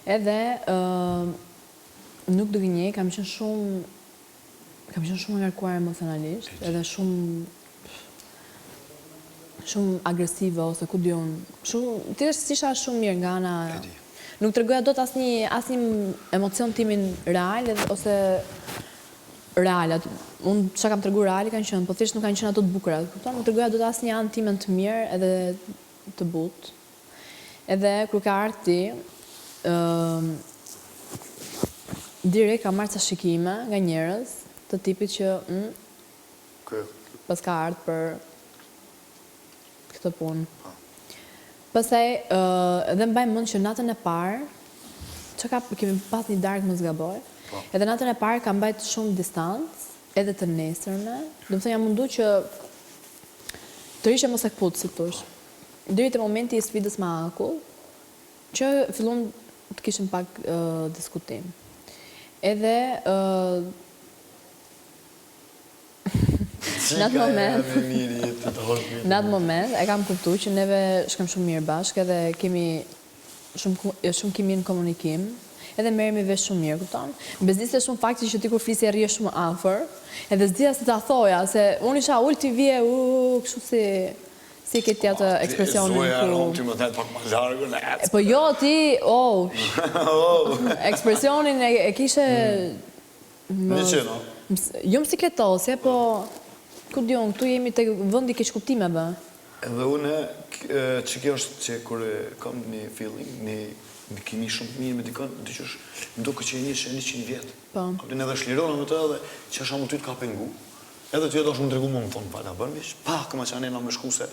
Edhe nuk do gënjej, kam qenë shumë ngarkuar emocionalisht, edhe shumë agresive ose ku diun. Thjesht isha shumë mirë nga ana. Nuk tregoja dot asnjë emocion timin real ose real. Unë çka kam treguar reali kanë qenë, po thjesht nuk kanë qenë ato të bukura. Kupton? Nuk tregoja dot asnjë anë timen të mirë edhe të butë. Edhe kur ka ardhur ti, direkt kam marrë ca shikime nga njerëz të tipit që pas ka ardhur për këtë punë. Pastaj edhe mbaj mend që natën e parë kemi pas një darkë mos gaboj. Edhe natën e parë kam mbajt shumë distancë, edhe të nesërme. Do të thënë jam mundu që të rishe mos e kput, si thosh. Deri te momenti i sfidës me Akull, që fillon të kishim pak diskutim. Edhe në atë moment e kam kuptuar që neve shkojmë shumë mirë bashkë edhe kemi shumë kimi në komunikim. Edhe merremi vesh shumë mirë, kupton? Bezdiste shumë fakti që ti kur flisje rrje shumë afër, edhe s'dija si ta thoja, se unë isha ulti vje, kështu si ke ti atë ekspresionin Ti më thet pak më largë, po jo, ti, ekspresionin e kishe... Jo më sikletosje, po... Ku dion, këtu jemi të vëndi keq kuptimeve. Edhe une, që kjo është që kur kam një feeling, një kimi shumë mirë me dikën, më duke që e një që e 100 vjetë. Kam të edhe shlirona me të edhe që është amu ty të ka pengu. Edhe ty e do shumë të regu më thonë, pala bërë mish, këma që anena me shku se...